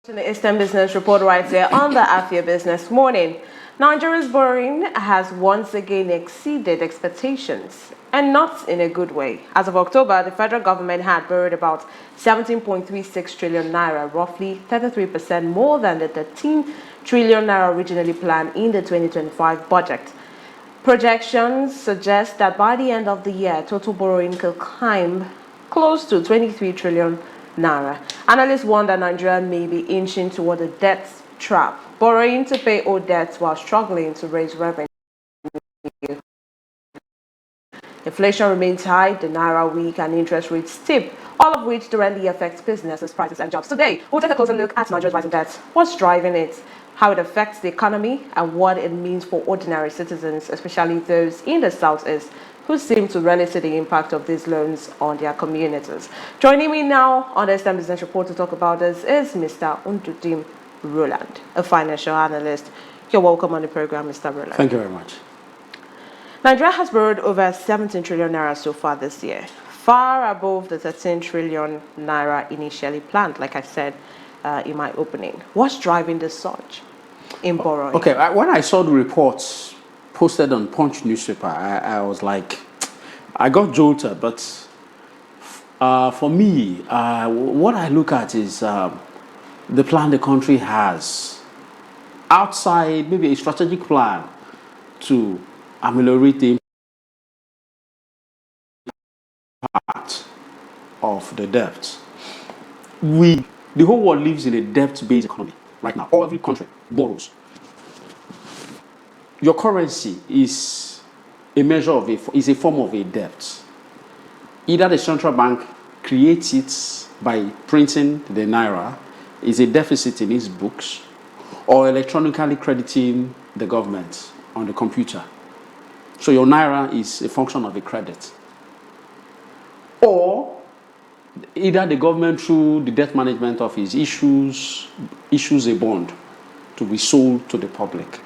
The Eastern Business Report right here on the Afia Business Morning. Nigeria's borrowing has once again exceeded expectations, and not in a good way. As of October, the federal government had borrowed about 17.36 trillion naira, roughly 33% more than the 13 trillion naira originally planned in the 2025 budget. Projections suggest that by the end of the year, total borrowing could climb close to 23 trillion naira. Analysts warn that Nigeria may be inching toward a debt trap, borrowing to pay old debts while struggling to raise revenue. Inflation remains high, the naira weak, and interest rates steep, all of which directly affects businesses, prices, and jobs. Today, we'll take a closer look at Nigeria's rising debt, what's driving it, how it affects the economy, and what it means for ordinary citizens, especially those in the southeast, who seem to rarely see the impact of these loans on their communities. Joining me now on the Eastern Business Report to talk about this is Mr. Ndudim Roland, a financial analyst. You're welcome on the program, Mr. Roland. Thank you very much. Nigeria has borrowed over 17 trillion naira so far this year, far above the 13 trillion naira initially planned, like I said in my opening. What's driving this surge in borrowing? Okay, when I saw the reports posted on Punch newspaper, I was like, I got jolted. But for me, what I look at is the plan the country has outside maybe a strategic plan to ameliorate the impact of the debt. The whole world lives in a debt-based economy right now. Every country borrows. Your currency is a measure of is a form of a debt. Either the central bank creates it by printing the naira, is a deficit in its books, or electronically crediting the government on the computer. So your naira is a function of a credit. Or either the government through the debt management office issues a bond to be sold to the public,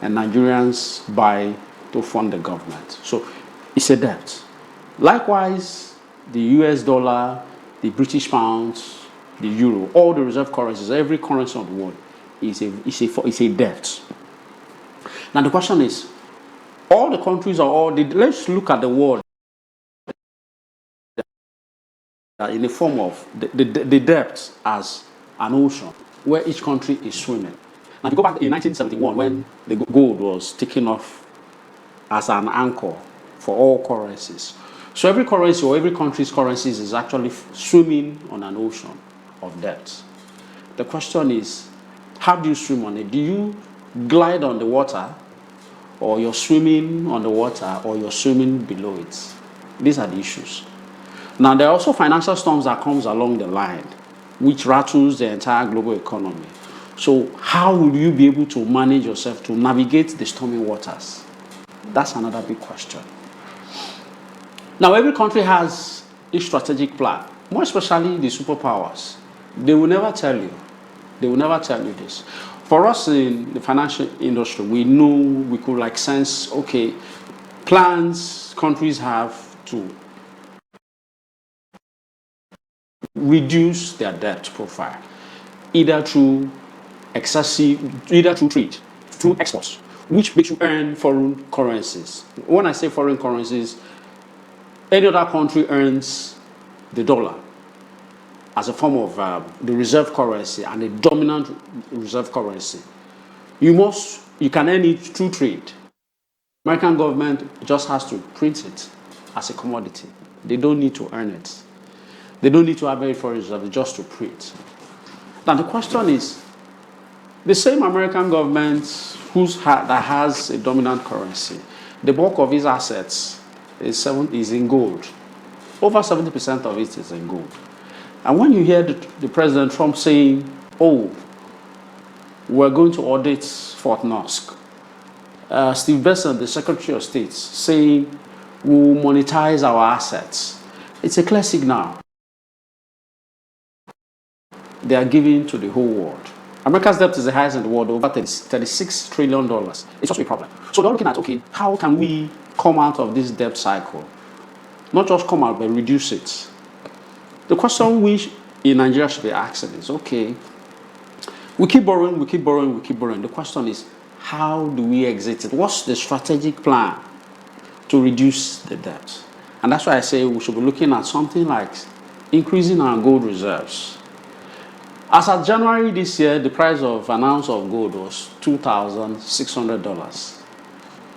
and Nigerians buy to fund the government. So it's a debt. Likewise, the US dollar, the British pound, the euro, all the reserve currencies, every currency of the world is a debt. Now the question is, all the countries let's look at the world in the form of the debt as an ocean where each country is swimming. Now, if you go back in 1971 when the gold was taken off as an anchor for all currencies. So every currency or every country's currencies is actually swimming on an ocean of debt. The question is, how do you swim on it? Do you glide on the water, or you're swimming on the water, or you're swimming below it? These are the issues. Now, there are also financial storms that comes along the line, which rattles the entire global economy. So how will you be able to manage yourself to navigate the stormy waters? That's another big question. Now, every country has a strategic plan, more especially the superpowers. They will never tell you. They will never tell you this. For us in the financial industry, we know, we could sense, okay, plans countries have to reduce their debt profile, either through trade, through exports, which makes you earn foreign currencies. When I say foreign currencies, any other country earns the dollar as a form of the reserve currency and a dominant reserve currency. You can earn it through trade. American government just has to print it as a commodity. They don't need to earn it. They don't need to have any foreign reserve just to print. Now the question is, the same American government that has a dominant currency, the bulk of its assets is in gold. Over 70% of it is in gold. And when you hear the President Trump saying, oh, we're going to audit Fort Knox, Steve Besson, the Secretary of State, saying we'll monetize our assets, it's a clear signal they are giving to the whole world. America's debt is the highest in the world, over $36 trillion. It's just a problem. So they're looking at, okay, how can we come out of this debt cycle? Not just come out, but reduce it. The question which in Nigeria should be asking is, okay, We keep borrowing, we keep borrowing, we keep borrowing. The question is, how do we exit it? What's the strategic plan to reduce the debt? And that's why I say we should be looking at something like increasing our gold reserves. As of January this year, the price of an ounce of gold was $2,600.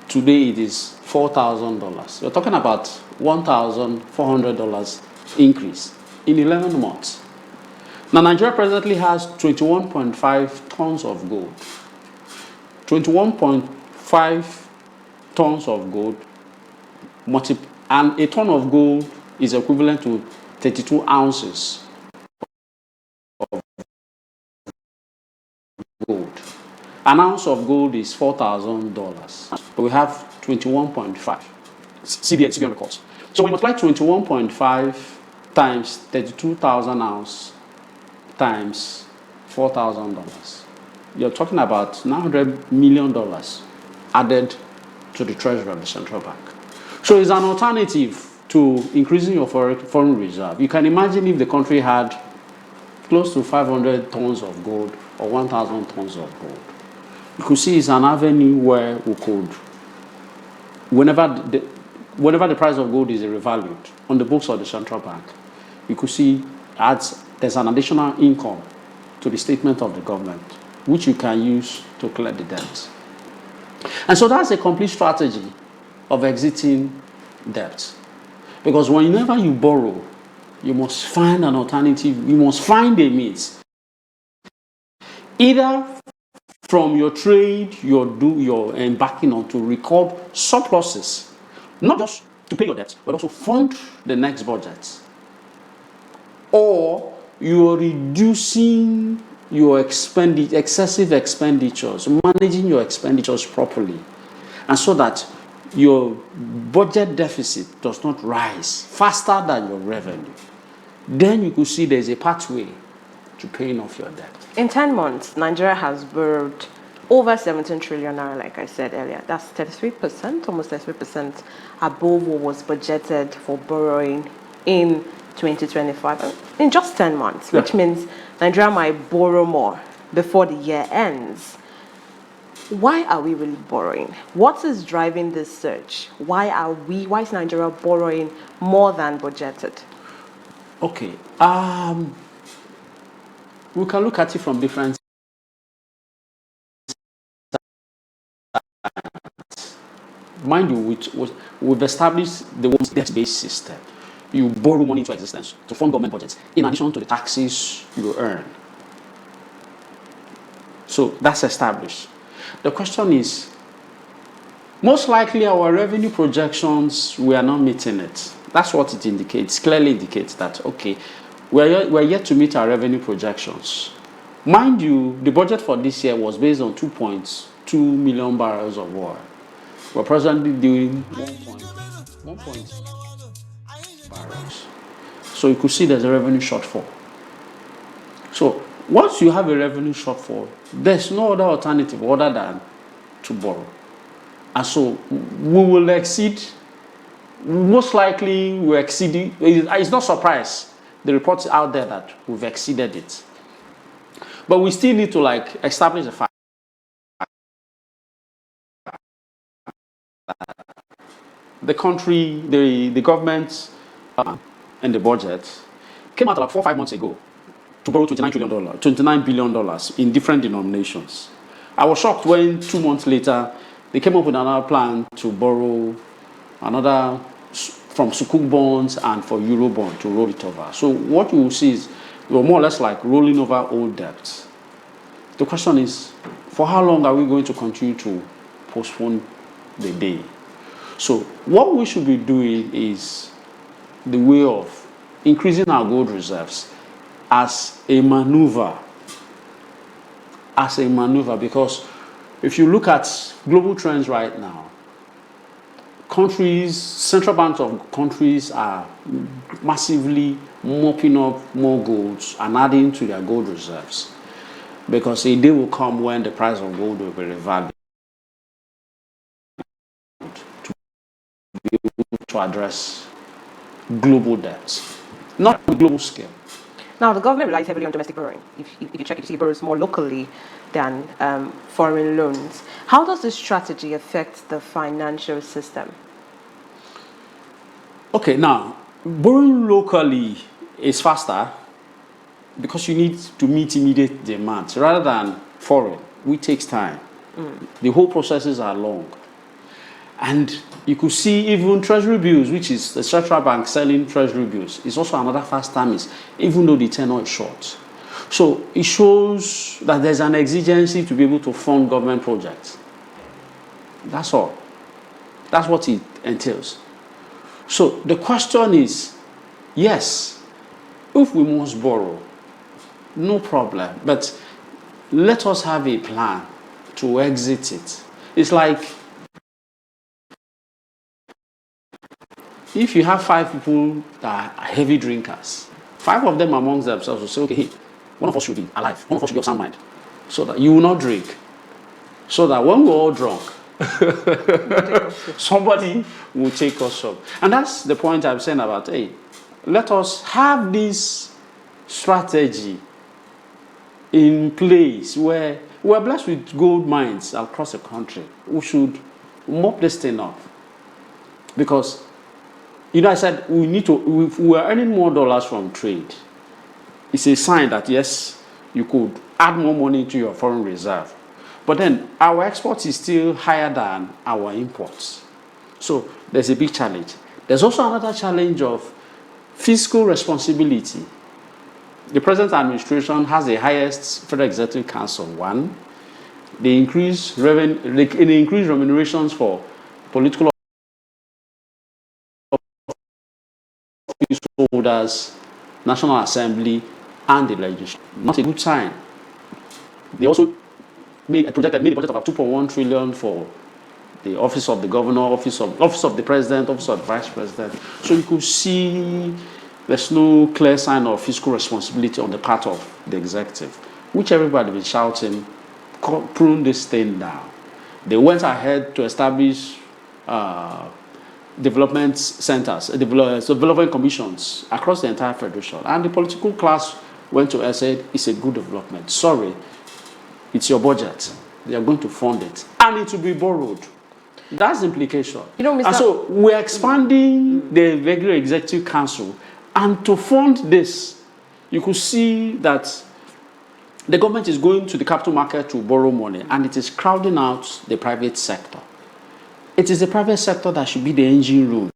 Today it is $4,000. We're talking about $1,400 increase in 11 months. Now, Nigeria presently has 21.5 tons of gold. 21.5 tons of gold, and a ton of gold is equivalent to 32 ounces of gold. An ounce of gold is $4,000, but we have 21.5 CBN records. So we multiply 21.5 times 32,000 ounce times $4,000. You're talking about $900 million added to the treasury of the central bank. So it's an alternative to increasing your foreign reserve. You can imagine if the country had close to 500 tons of gold or 1,000 tons of gold. You could see it's an avenue where we could, whenever the price of gold is revalued on the books of the central bank, you could see there's an additional income to the statement of the government, which you can use to clear the debt. And so that's a complete strategy of exiting debt. Because whenever you borrow, you must find an alternative, you must find a means. Either from your trade you're embarking on to record surpluses, not just to pay your debt, but also fund the next budget. Or you're reducing your excessive expenditures, managing your expenditures properly, and so that your budget deficit does not rise faster than your revenue. Then you could see there's a pathway to paying off your debt. In 10 months, Nigeria has borrowed over 17 trillion naira, like I said earlier. That's 33%, almost 33% above what was budgeted for borrowing in 2025 in just 10 months, which means Nigeria might borrow more before the year ends. Why are we really borrowing? What is driving this surge? Why is Nigeria borrowing more than budgeted? Okay, we can look at it from different sides. Mind you, we've established the world's debt-based system. You borrow money into existence to fund government budgets, in addition to the taxes you earn. So that's established. The question is, most likely our revenue projections, we are not meeting it. That's what it indicates, clearly indicates that, okay, we're yet to meet our revenue projections. Mind you, the budget for this year was based on 2.2 million barrels of oil. We're presently doing 1 barrels. So you could see there's a revenue shortfall. So once you have a revenue shortfall, there's no other alternative other than to borrow. And so we will exceed, most likely we're exceeding, it's not surprise, the reports out there that we've exceeded it. But we still need to establish the fact that the country, the government and the budget came out 4 or 5 months ago to borrow $29 billion in different denominations. I was shocked when 2 months later they came up with another plan to borrow another from Sukuk bonds and for Euro bond to roll it over. So what you will see is we're more or less like rolling over old debts. The question is, for how long are we going to continue to postpone the day? So what we should be doing is the way of increasing our gold reserves as a maneuver, because if you look at global trends right now, central banks of countries are massively mopping up more golds and adding to their gold reserves, because a day will come when the price of gold will be revalued to address global debts, not on a global scale. Now, the government relies heavily on domestic borrowing. If you check, you see it borrows more locally than foreign loans. How does this strategy affect the financial system? Okay, now, borrowing locally is faster because you need to meet immediate demands rather than foreign, which takes time. The whole processes are long. And you could see even treasury bills, which is the central bank selling treasury bills, is also another fast times, even though the tenor is short. So it shows that there's an exigency to be able to fund government projects. That's all. That's what it entails. So the question is, yes, if we must borrow, no problem, but let us have a plan to exit it. It's like if you have 5 people that are heavy drinkers, 5 of them amongst themselves will say, okay, hey, one of us should be alive, one of us should be of sound mind, so that you will not drink. So that when we're all drunk, somebody will take us up. And that's the point I'm saying about, hey, let us have this strategy in place where we're blessed with gold mines across the country. We should mop this thing up. Because, I said we need to, if we are earning more dollars from trade, it's a sign that, yes, you could add more money to your foreign reserve. But then our exports is still higher than our imports. So there's a big challenge. There's also another challenge of fiscal responsibility. The present administration has the highest Federal Executive Council, one. They increase remunerations for political office holders, National Assembly, and the legislature. Not a good sign. They also made a budget of about 2.1 trillion for the office of the governor, office of the president, office of the vice president. So you could see there's no clear sign of fiscal responsibility on the part of the executive, which everybody was shouting, prune this thing down. They went ahead to establish development centers, development commissions across the entire federation. And the political class went to and said, it's a good development. Sorry, it's your budget. They are going to fund it. And it will be borrowed. That's the implication. And so we're expanding the regular executive council. And to fund this, you could see that the government is going to the capital market to borrow money, and it is crowding out the private sector. It is the private sector that should be the engine room,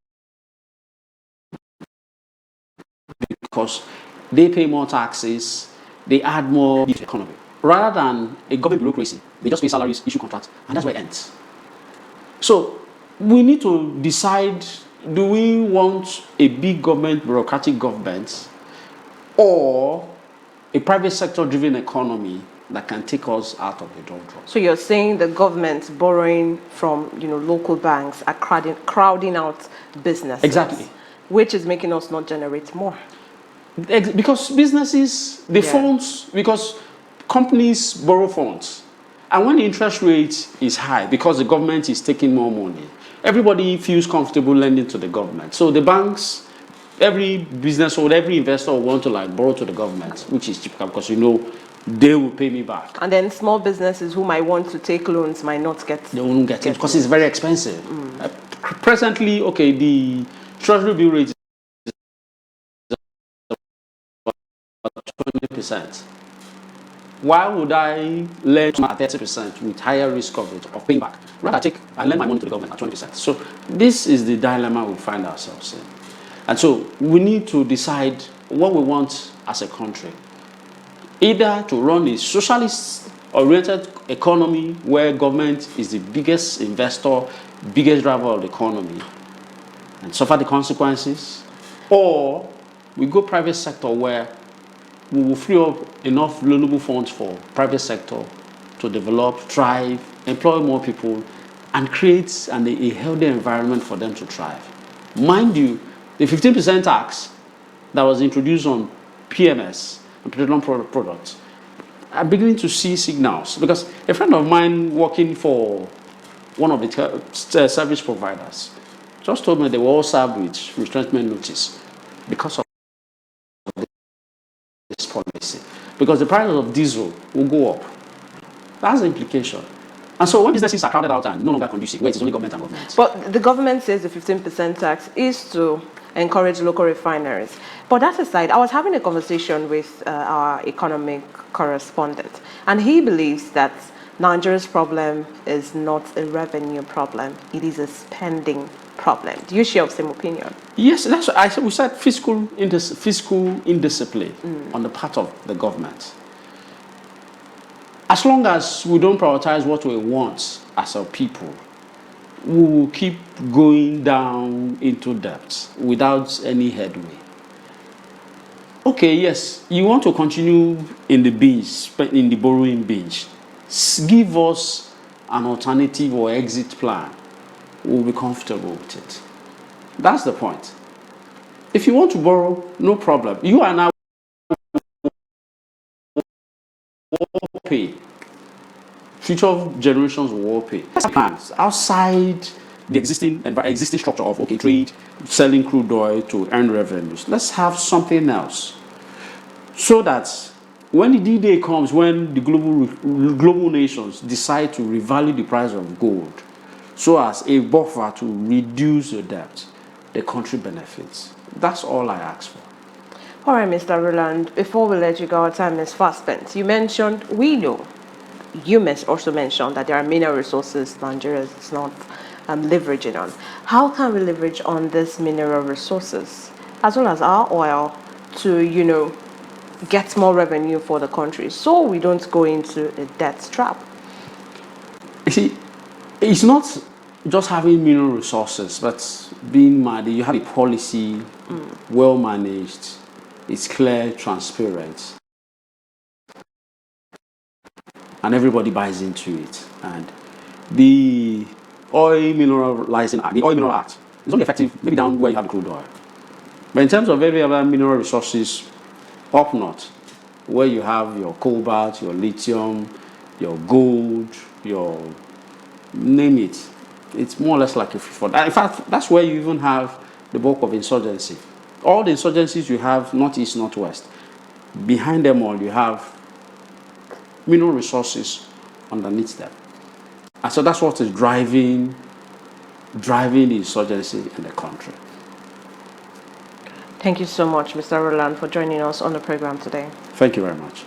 because they pay more taxes, they add more to the economy. Rather than a government bureaucracy, they just pay salaries, issue contracts, and that's where it ends. So we need to decide, do we want a big government, bureaucratic government, or a private sector driven economy that can take us out of the doldrums? So you're saying the government borrowing from local banks are crowding out businesses. Exactly. Which is making us not generate more. Because businesses, funds, because companies borrow funds. And when the interest rate is high, because the government is taking more money, everybody feels comfortable lending to the government. So the banks, every business or every investor will want to borrow to the government, which is cheaper because they will pay me back. And then small businesses who might want to take loans might not get. They won't get it because it's very expensive. Presently, okay, the treasury bill rate is about 20%. Why would I lend at 30% with higher risk of paying back? Rather, I lend my money to the government at 20%. So this is the dilemma we find ourselves in. And so we need to decide what we want as a country. Either to run a socialist-oriented economy where government is the biggest investor, biggest driver of the economy, and suffer the consequences, or we go private sector where we will free up enough loanable funds for private sector to develop, thrive, employ more people, and create a healthy environment for them to thrive. Mind you, the 15% tax that was introduced on PMS and petroleum products, I'm beginning to see signals, because a friend of mine working for one of the service providers just told me they were all served with retrenchment notice because of because the price of diesel will go up. That's the implication. And so when businesses are crowded out and no longer conducive, where it's only government and government. But the government says the 15% tax is to encourage local refineries. But that aside, I was having a conversation with our economic correspondent, and he believes that Nigeria's problem is not a revenue problem, it is a spending problem. Do you share the same opinion? Yes, that's what I said. We said fiscal indiscipline on the part of the government. As long as we don't prioritize what we want as a people, we will keep going down into debt without any headway. Okay, yes, you want to continue in the binge, in the borrowing binge. Give us an alternative or exit plan. We'll be comfortable with it. That's the point. If you want to borrow, no problem. You are now pay. Future generations will all pay. Plans outside the existing structure of trade, selling crude oil to earn revenues. Let's have something else, so that when the D-Day comes, when the global nations decide to revalue the price of gold, so as a buffer to reduce the debt, the country benefits. That's all I ask for. All right, Mr. Roland, before we let you go, our time is fast spent. You mentioned, you also mentioned that there are mineral resources Nigeria is not leveraging on. How can we leverage on these mineral resources, as well as our oil, to, get more revenue for the country, so we don't go into a debt trap? You see, it's not just having mineral resources, but being mad. You have a policy, well managed, it's clear, transparent, and everybody buys into it. And the oil mineral act is only effective maybe down where you have the crude oil. But in terms of every other mineral resources up north, where you have your cobalt, your lithium, your gold, your name it, it's more or less like a free for. In fact, that's where you even have the bulk of insurgency. All the insurgencies you have, northeast, northwest, behind them all you have mineral resources underneath them. And so that's what is driving the insurgency in the country. Thank you so much, Mr. Roland, for joining us on the program today. Thank you very much.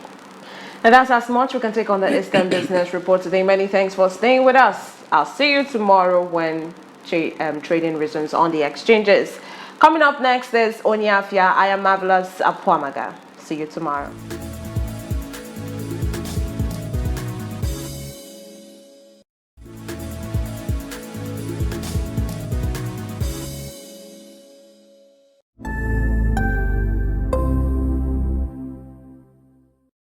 And that's as much we can take on the Eastern Business Report today. Many thanks for staying with us. I'll see you tomorrow when trading resumes on the exchanges. Coming up next is Afia. I am Marvelous Apuamaga. See you tomorrow.